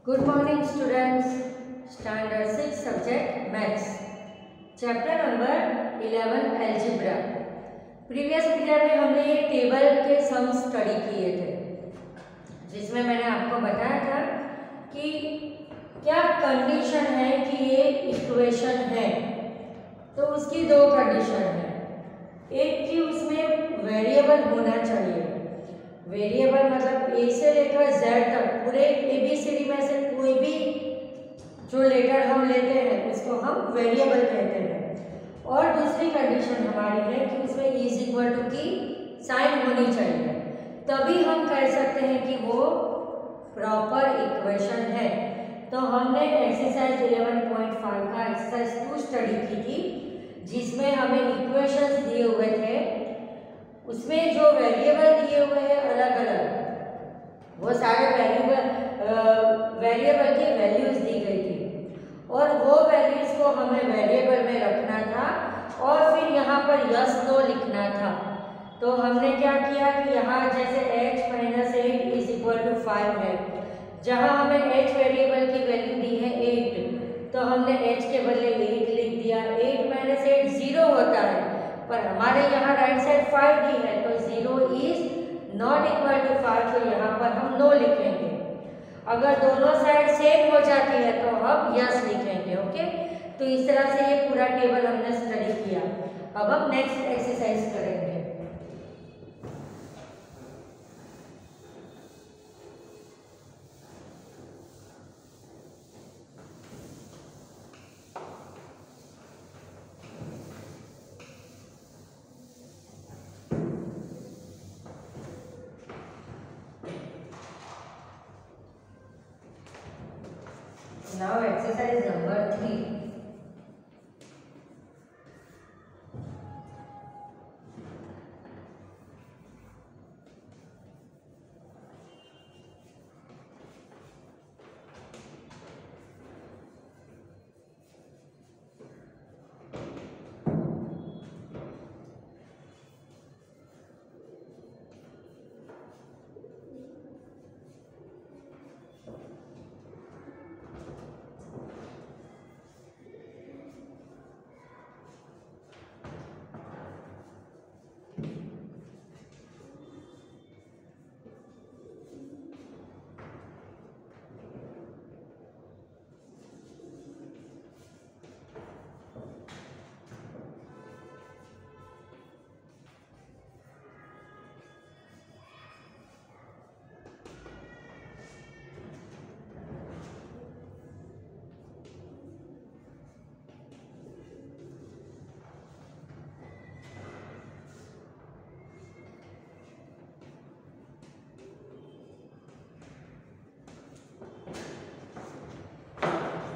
Good morning students. Standard 6 subject Maths. Chapter number 11 Algebra. Previous period में हमने ये table के सम स्टडी किए थे, जिसमें मैंने आपको बताया था कि क्या कंडीशन है कि ये इक्वेशन है। तो उसकी दो कंडीशन है। एक कि उसमें वेरिएबल होना चाहिए। वेरिएबल मतलब ए से लेकर जेड तक पूरे एबीसीडी में से कोई भी जो लेटर हम लेते हैं उसको हम वेरिएबल कहते हैं। और दूसरी कंडीशन हमारी है कि उसमें इज इक्वल टू की साइन होनी चाहिए, तभी हम कह सकते हैं कि वो प्रॉपर इक्वेशन है। तो हमने एक्सरसाइज 11.5 का एक्सरसाइज 2 स्टडी की थी, जिसमें हमें इक्वेशंस दिए हुए थे। उसमें जो वेरिएबल दिए हुए हैं अलग अलग, वो सारे वेरिएबल की वैल्यूज दी गई थी और वो वैल्यूज को हमें वेरिएबल में रखना था और फिर यहाँ पर यस नो लिखना था। तो हमने क्या किया कि यहाँ जैसे h minus 8 is equal to 5 है, जहाँ हमें h वेरिएबल की वैल्यू दी है 8, तो हमने h के बदले 8 लिख दिया। 8 माइनस 8 0 होता है, पर हमारे यहाँ राइट साइड 5 दी है, तो 0 इज नॉट इक्वल टू 5, तो यहाँ पर हम नो लिखेंगे। अगर दोनों साइड सेम हो जाती है तो हम यस लिखेंगे। ओके, तो इस तरह से ये पूरा टेबल हमने स्टडी किया। अब हम नेक्स्ट एक्सरसाइज करेंगे। Now exercise number 3.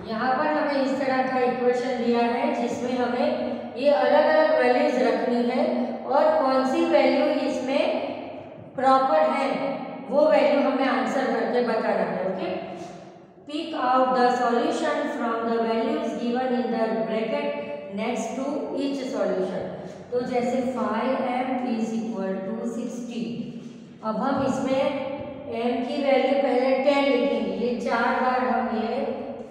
यहाँ पर हमें इस तरह का इक्वेशन दिया है, जिसमें हमें ये अलग अलग वैल्यूज रखनी है और कौन सी वैल्यू इसमें प्रॉपर है वो वैल्यू हमें आंसर करके बताना है। Okay, pick out the solution from the values given in the bracket next to each solution. तो जैसे 5m इज इक्वल टू 60। अब हम इसमें m की वैल्यू पहले 10 लिखेंगे, ये 4 बार हम ये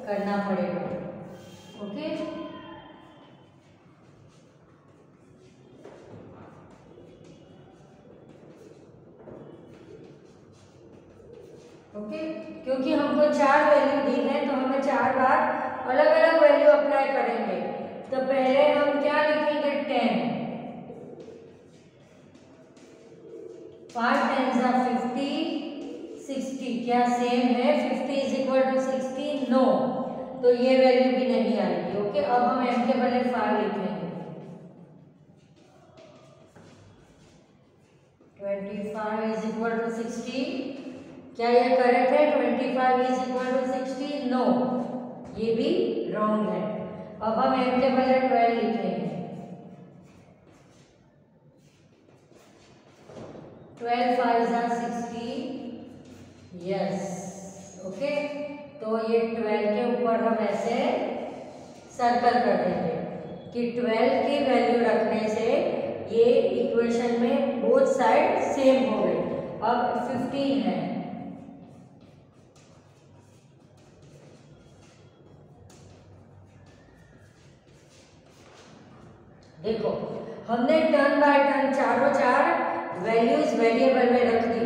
करना पड़ेगा। ओके, ओके, क्योंकि हमको 4 वैल्यू दी है तो हमें 4 बार अलग अलग वैल्यू अप्लाई करेंगे। तो पहले हम क्या लिखेंगे 10, 5 10 are 50, 60 क्या सेम है 50 इज इक्वल टू 60? नो, तो ये वैल्यू भी नहीं आएगी। ओके, अब हम m के बदले 5 लिखेंगे। 25 इज इक्वल टू 60, क्या ये करेक्ट है? 25 इज इक्वल टू 60? नो, ये भी रॉन्ग है। अब हम m के बदले 12 लिखेंगे। 12 5 are 60, यस। ओके, तो ये 12 के ऊपर हम ऐसे सर्कल कर देंगे कि 12 की वैल्यू रखने से ये इक्वेशन में बोथ साइड सेम हो गई। अब 15 है, देखो हमने टर्न बाय टर्न चारों चार वैल्यूज वेरिएबल में रख दी,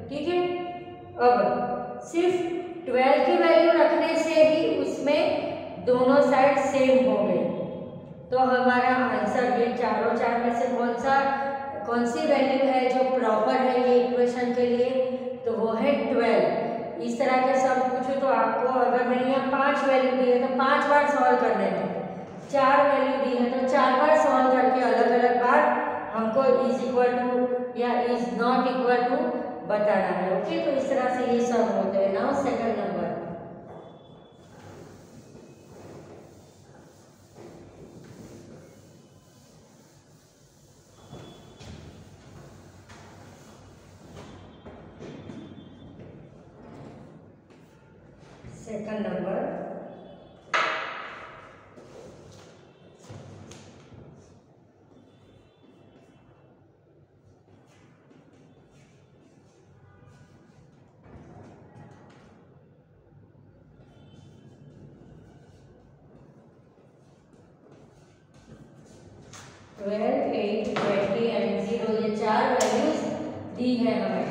ठीक है। अब सिर्फ 12 की वैल्यू रखने से ही उसमें दोनों साइड सेम हो गई, तो हमारा आंसर ये चारों चार में से कौन सी वैल्यू है जो प्रॉपर है ये इक्वेशन के लिए, तो वो है 12। इस तरह के सब पूछो तो आपको अगर मैंने यहाँ 5 वैल्यू दी है तो 5 बार सॉल्व करने हैं, 4 वैल्यू दी है तो 4 बार सॉल्व करके अलग अलग बार हमको इज इक्वल टू या इज नॉट इक्वल टू बताना है। ओके, तो इस तरह से ये सब होते हैं। Now second number, second number twelve, 8, 20 and 0 ये चार वैल्यूज दी है हमें।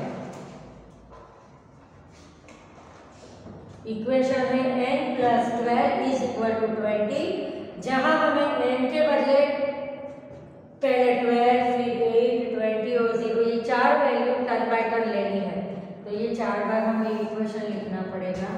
इक्वेशन है n + 12 = 20, जहां हमें n के बदले पहले 12 फिर 8, 20 और 0 ये चार वैल्यू टर्न बाय टर्न लेनी है, तो ये 4 बार हमें इक्वेशन लिखना पड़ेगा।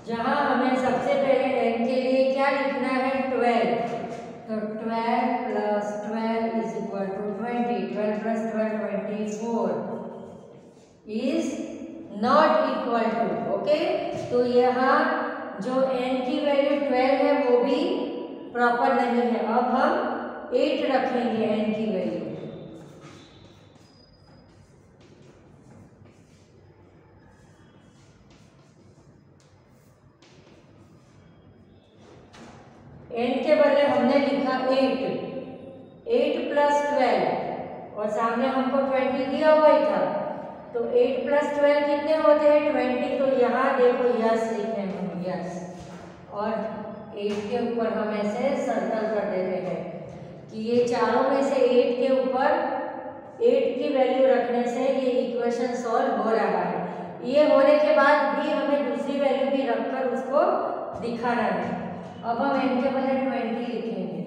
जहां हमें सबसे पहले n के लिए क्या लिखना है 12, तो 12 + 12 = 20, 12 + 12 24 is not equal to. Okay, तो यहाँ जो n की वैल्यू 12 है वो भी प्रॉपर नहीं है, अब हम 8 रखेंगे n की वैल्यू। n के बदले हमने लिखा 8 + 12 और सामने हमको 20 दिया हुआ ही था, तो 8 + 12 कितने होते हैं 20, तो यहाँ देखो यस लिखे हम यस, और 8 के ऊपर हम ऐसे सर्कल कर देते हैं कि ये चारों में से 8 के ऊपर 8 की वैल्यू रखने से ये इक्वेशन सॉल्व हो रहा है। ये होने के बाद भी हमें दूसरी वैल्यू भी रखकर उसको दिखाना है। अब हम n के बदले 20 लिखेंगे,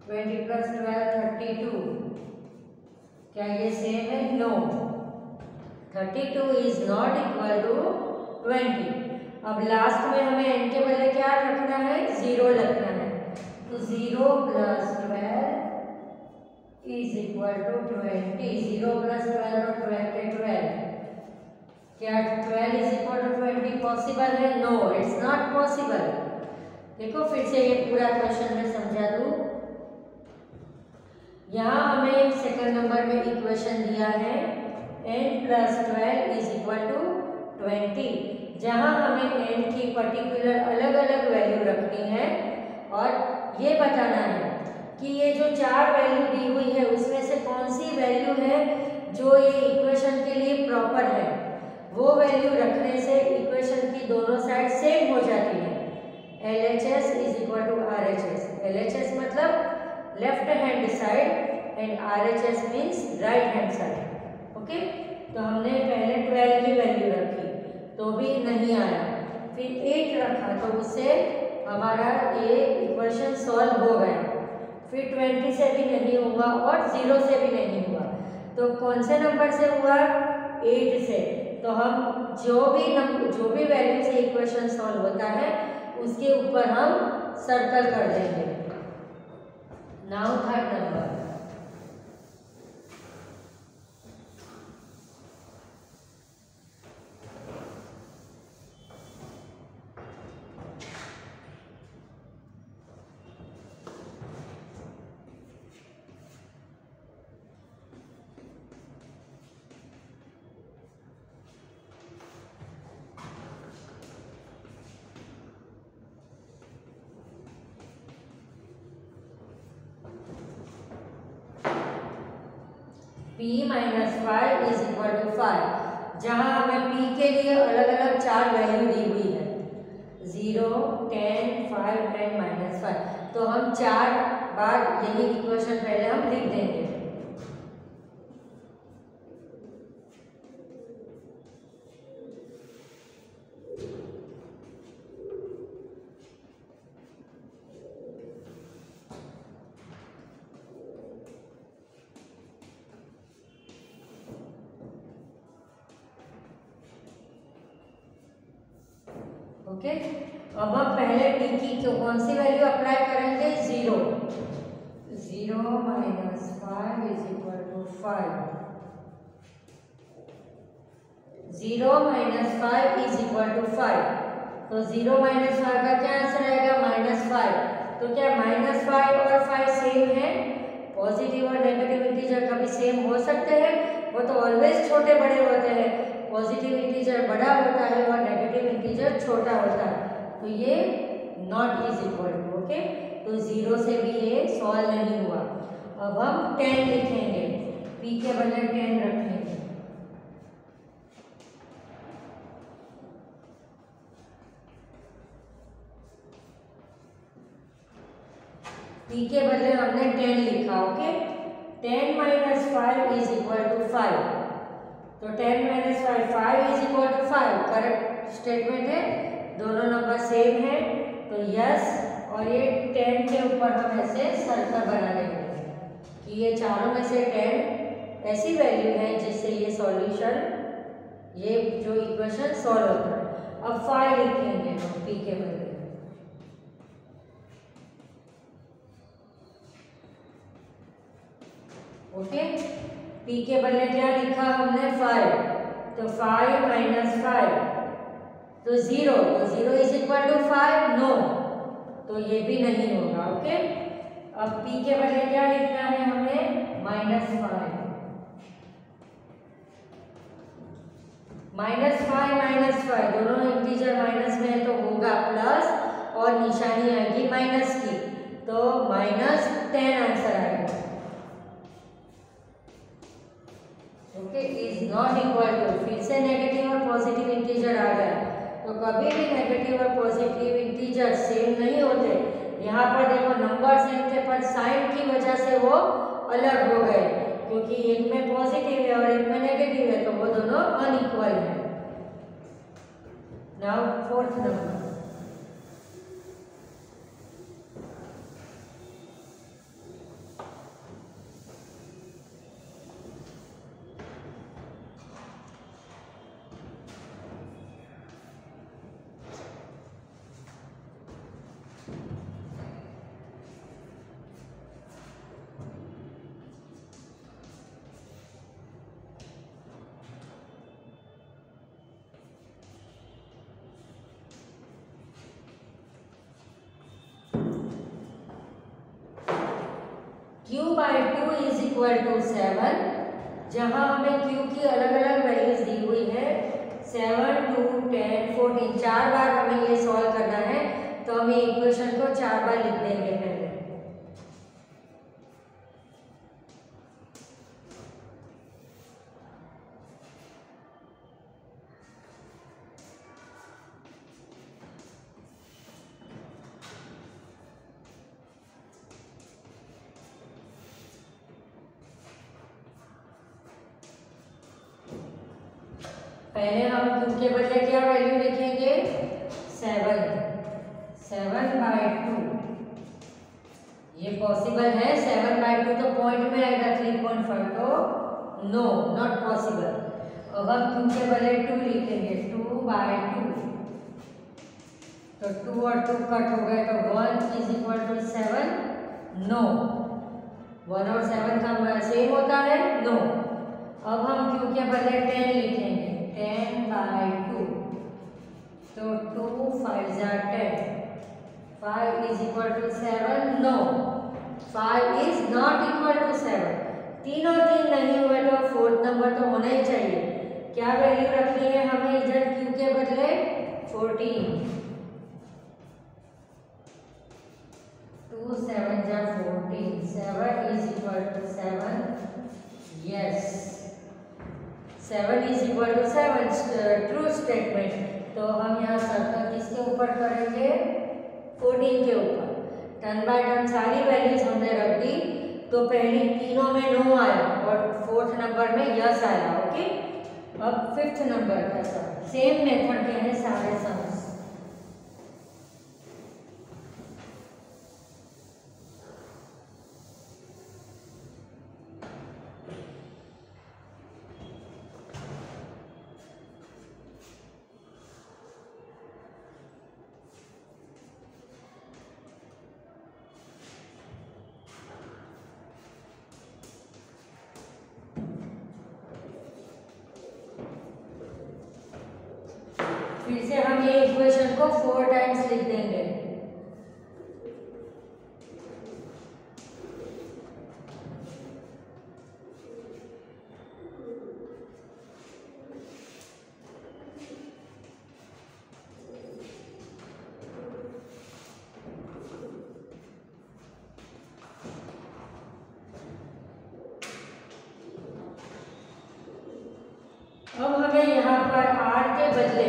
20 + 12 32, क्या ये सेम है? No, 32 is not equal to 20। अब लास्ट में हमें n के बदले क्या रखना है 0 रखना है, तो 0 + 12 = 20, 0 + 12 और 12 के 12, क्या 12 = 20 पॉसिबल है? No, it's not possible. देखो फिर से ये पूरा क्वेश्चन में समझा दूं। यहाँ हमें सेकंड नंबर में इक्वेशन दिया है n + 12 = 20, जहाँ हमें n की पर्टिकुलर अलग अलग वैल्यू रखनी है और ये बताना है कि ये जो चार वैल्यू दी हुई है उसमें से कौन सी वैल्यू है जो ये इक्वेशन के लिए प्रॉपर है। वो वैल्यू रखने से इक्वेशन की दोनों साइड सेम हो जाती है। LHS = RHS, LHS मतलब left hand side and RHS means right hand side. Okay, तो हमने पहले 12 की वैल्यू रखी तो भी नहीं आया, फिर 8 रखा तो उससे हमारा ये इक्वेशन सॉल्व हो गया, फिर 20 से भी नहीं हुआ और 0 से भी नहीं हुआ, तो कौन से नंबर से हुआ 8 से। तो हम जो भी वैल्यू से इक्वेशन सॉल्व होता है उसके ऊपर हम सर्कल कर देंगे। Now third number, p minus 5 is equal to 5, जहाँ हमें p के लिए अलग अलग 4 वैल्यू दी हुई है, 0, 10, 5 एंड -5। तो हम 4 बार यही इक्वेशन पहले हम लिख देंगे। ओके, अब हम पहले टी की कौन सी वैल्यू अप्लाई करेंगे, 0 minus 5 is equal to 5, 0 minus 5 is equal to 5। तो 0 माइनस 5 का क्या आंसर आएगा, -5। तो क्या -5 और 5 सेम है? पॉजिटिव और नेगेटिव इंटीजर कभी सेम हो सकते हैं? वो तो ऑलवेज छोटे बड़े होते हैं। पॉजिटिव इंटीजर बड़ा होता है और नेगेटिव इंटीजर छोटा होता है। तो ये not is equal to, okay. तो 0 से भी ये सॉल्व नहीं हुआ। अब हम 10 लिखेंगे, p के बदले 10 रखेंगे। p के बदले हमने 10 लिखा, okay. 10 minus 5 is equal to 5। तो 10 minus 5 is equal to 5 correct statement है, दोनों नंबर सेम है। तो यस, और ये 10 के ऊपर हम ऐसे सर्कल बना लेंगे कि ये चारों में से 10 ऐसी वैल्यू है जिससे ये सॉल्यूशन, ये जो इक्वेशन सॉल्व होता है। अब 5 लिखेंगे हम p के बदले, ओके। p के बदले क्या लिखा हमने, 5। तो 5 माइनस 5 तो 0, तो 0 इज इक्वल टू 5, नो, तो ये भी नहीं होगा, ओके। अब p के बदले क्या लिखना है हमें, -5। -5 दोनों इंटीजर माइनस में है तो होगा प्लस और निशानी आएगी माइनस की, तो -10 आंसर आएगा, okay. Is not equal to, फिर से नेगेटिव और पॉजिटिव इंटीजर आ गया। तो कभी भी नेगेटिव और पॉजिटिव इंटीजर सेम नहीं होते। यहाँ पर देखो नंबर सेम थे पर साइन की वजह से वो अलग हो गए, क्योंकि एक में पॉजिटिव है और एक में नेगेटिव है, तो वो दोनों अनइक्वल है। Now 4th number, q/2 is equal to 7, जहाँ हमें q की अलग अलग वैल्यूज दी हुई है, 7, 2, 10, 14। 4 बार हमें ये सॉल्व करना है, तो हम ये इक्वेशन को 4 बार लिख देंगे पहले। पहले हम q के बदले क्या वैल्यू लिखेंगे, 7/2। ये पॉसिबल है, 7/2 तो पॉइंट में आएगा 3.5, तो नो, नॉट पॉसिबल। अब हम q के बदले 2 लिखेंगे, 2/2। तो 2 और 2 कट हो गए, तो 1 इज इक्वल टू 7, नो। 1 और 7 का सेम होता है, नो। अब हम q के बदले 10 लिखेंगे, 10/2। तो 2 5 are 10, 5 is equal to 7, no, 5 is not equal to 7। 3 और 3 नहीं हुए तो 4th नंबर तो होना ही चाहिए। क्या वैल्यू रखनी है हमें इधर q के बदले, 14। 2 7 जा 14, 7 is equal to 7, yes. 7 is equal to 7, true statement. तो हम यहाँ सर्कल किसके ऊपर करेंगे? 14 के ऊपर। टर्न बाय टर्न सारी वैल्यूज हमने रख दी। तो पहली तीनों में नो आया और 4th नंबर में यस आया। ओके, अब 5th नंबर का सम। सेम मेथड के हैं सारे सम्स। फिर से हम ये इक्वेशन को 4 टाइम्स लिख देंगे। अब हमें यहाँ पर r के बदले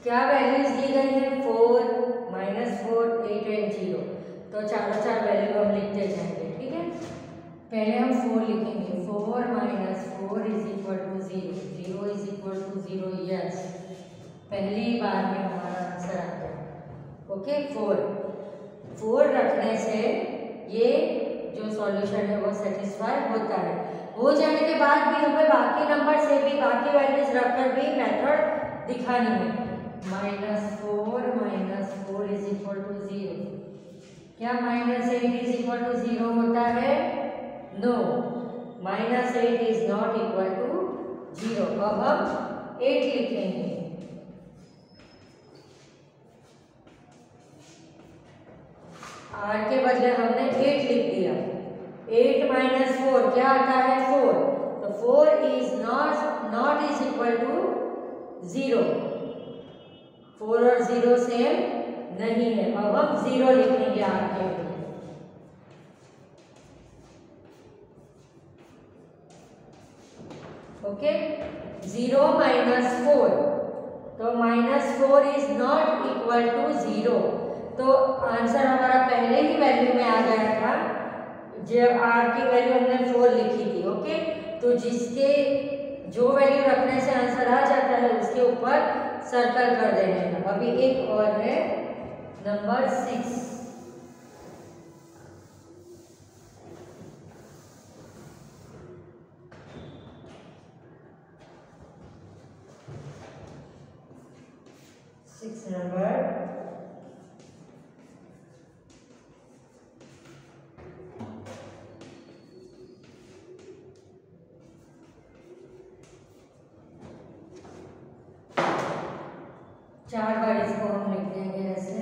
क्या वैल्यूज दी गई है? 4, -4, 8 एंड 0। तो चारों चार वैल्यू हम लिखते जाएंगे। ठीक है, पहले हम 4 लिखेंगे। 4 - 4 is equal to 0, 0 is equal to 0। Yes, पहली बार में हमारा आंसर आ गया। ओके, 4 रखने से ये जो सॉल्यूशन है वो सेटिस्फाई होता है। हो जाने के बाद भी हमें बाकी नंबर से भी बाकी वैल्यूज रखकर भी मेथड दिखानी है। -4 इज इक्वल टू 0। क्या -8 इज इक्वल टू 0 होता है? No, -8 is not equal to 0। अब हम 8 लिखेंगे। r के बदले हमने 8 लिख दिया। 8 - 4 क्या आता है? 4। तो 4 is not is equal to 0। 4 और 0 सेम नहीं है। अब हम 0 लिखेंगे r के लिए। ओके, 0 - 4। तो -4 इज नॉट इक्वल टू 0। तो आंसर हमारा पहले ही वैल्यू में आ गया था जब r की वैल्यू हमने 4 लिखी थी। ओके, तो जिसके जो वैल्यू रखने से आंसर आ जाता है उसके ऊपर सर्कल कर देने का। अभी एक और है, नंबर 6। नंबर चार बार इसको हम लिख देंगे ऐसे।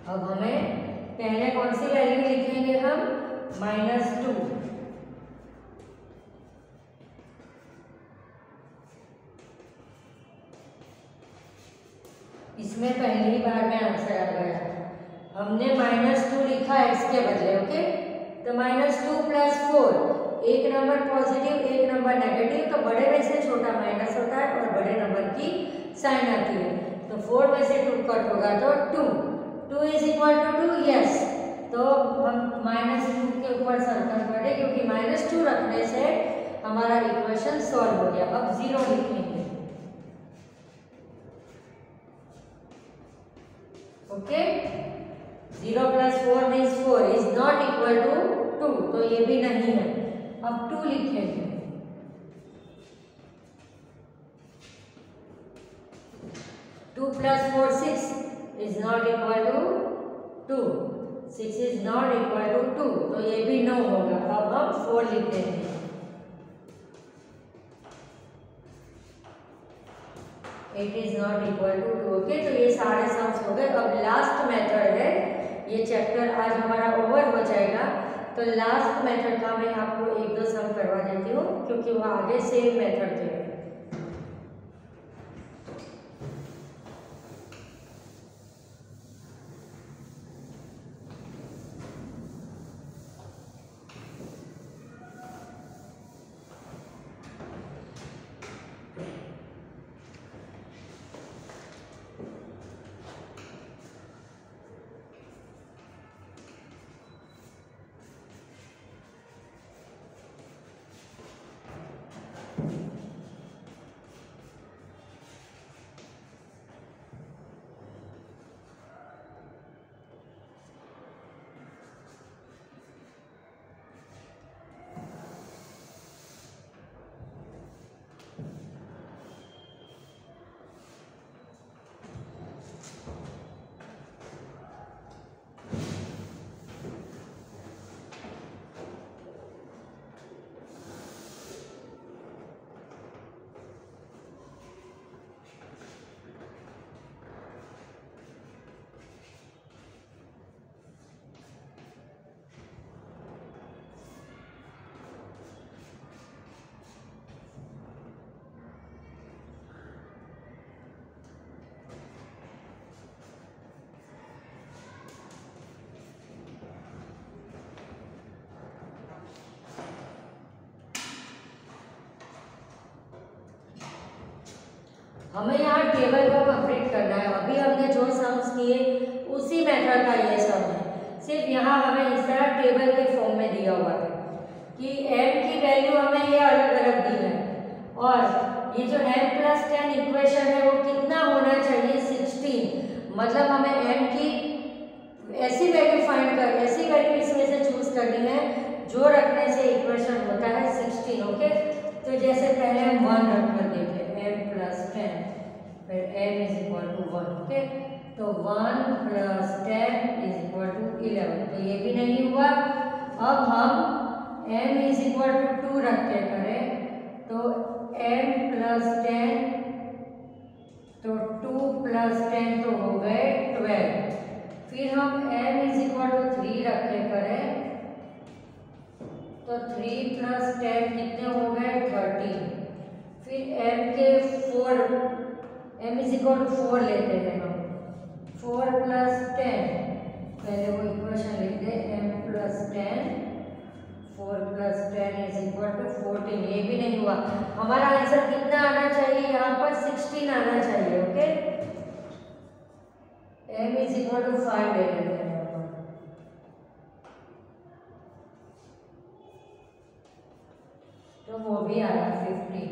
अब हमें पहले कौन सी वैल्यू लिखेंगे हम? -2। इसमें पहली बार में आंसर आ गया। हमने -2 लिखा x के बदले। ओके, तो -2 + 4, एक नंबर पॉजिटिव एक नंबर नेगेटिव, तो बड़े में से छोटा माइनस होता है और बड़े नंबर की साइन आती है। तो 4 में से 2 कट होगा तो 2 इज इक्वल टू 2। यस, तो हम -2 के ऊपर सर्कल करें क्योंकि -2 रखने से हमारा इक्वेशन सॉल्व हो गया। अब 0 लिखेंगे। Okay, 0 + 4 means 4 is not equal to 2, तो ये भी नहीं है। अब 2 लिखेंगे। 2 + 4 6 is not equal to 2, 6 is not equal to 2, तो ये भी नो होगा। अब हम 4 लिख देंगे। It is not equal to 2। Okay, तो ये सारे सम्स हो गए। अब लास्ट मेथड है, ये चैप्टर आज हमारा ओवर हो जाएगा। तो लास्ट मेथड का मैं आपको एक दो सम करवा देती हूँ क्योंकि वो आगे सेम मेथड के हैं। हमें यहाँ टेबल को कंप्लीट करना है। अभी हमने जो सम्स किए उसी मेथड का ये सम है, सिर्फ यहाँ हमें इस तरह टेबल के फॉर्म में दिया हुआ है कि m की वैल्यू हमें ये अलग अलग दी है और ये जो m+10 इक्वेशन है वो कितना होना चाहिए 16। मतलब हमें m की ऐसी वैल्यू ऐसी वैल्यू इसमें से चूज करनी है जो रखने से इक्वेशन होता है 16। ओके, तो जैसे पहले हम 1 रख कर देखें m+10, फिर m = 1। ओके, तो 1 + 10 = 11। तो ये भी नहीं हुआ। अब हम m = 2 रख के करें तो m+10, तो 2 + 10 तो हो गए 12। फिर हम m = 3 रख के करें तो 3 + 10 कितने हो गए 13। फिर m = 4 लेते हैं हम, 4 + 10, पहले वो इक्वेशन लिख दे m+10, 4 + 10 = 14। ये भी नहीं हुआ। हमारा आंसर कितना आना चाहिए यहाँ पर 16 आना चाहिए। ओके, m = 5 ले लेते हैं यहाँ पर, तो वो भी आया 15।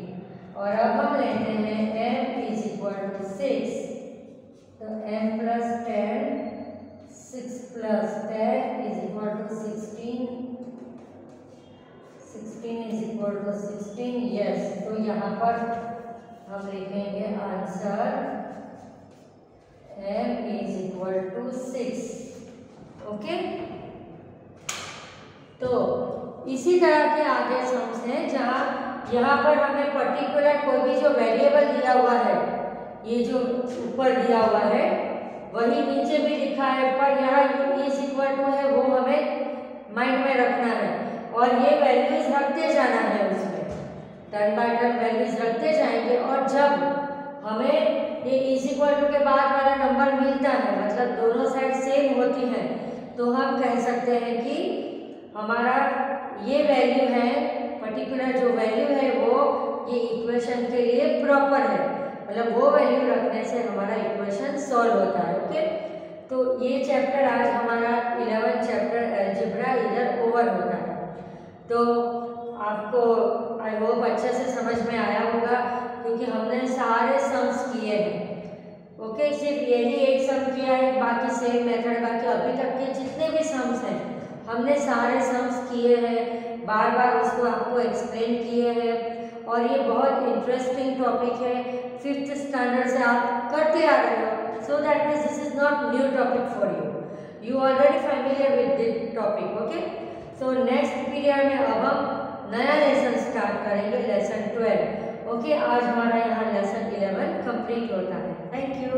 और अब हम लेते हैं m = 6, तो m+10, 6 + 10 = 16, 16 = 16। यस, तो यहाँ पर हम लिखेंगे आंसर m = 6। ओके, तो इसी तरह के आगे सम्स हैं जहाँ यहाँ पर हमें पर्टिकुलर कोई भी जो वेरिएबल दिया हुआ है, ये जो ऊपर दिया हुआ है वही नीचे भी लिखा है, पर यहाँ u है वो हमें माइंड में रखना है और ये वैल्यूज रखते जाना है। उसमें टर्न बाय टर्न वैल्यूज रखते जाएंगे और जब हमें ये के बाद वाला नंबर मिलता है, मतलब दोनों साइड सेम होती हैं, तो हम कह सकते हैं कि हमारा ये वैल्यू है, पर्टिकुलर जो वैल्यू है वो ये इक्वेशन के लिए प्रॉपर है, मतलब वो वैल्यू रखने से हमारा इक्वेशन सॉल्व होता है। ओके, तो ये चैप्टर आज हमारा 11 चैप्टर अलजेब्रा इधर ओवर होता है। तो आपको आई होप अच्छे से समझ में आया होगा क्योंकि हमने सारे सम्स किए हैं। ओके, सिर्फ यही एक सम किया है, बाकी सेम मेथड, बाकी अभी तक के जितने भी सम्स हैं हमने सारे सम्स किए हैं, बार बार उसको आपको एक्सप्लेन किए हैं और ये बहुत इंटरेस्टिंग टॉपिक है। 5th स्टैंडर्ड से आप करते आ रहे हो, so that means this is not new topic for you, you already familiar with this topic. Okay, so next period में अब हम नया लेसन स्टार्ट करेंगे, लेसन 12। ओके, आज हमारा यहाँ लेसन 11 कंप्लीट होता है। Thank you.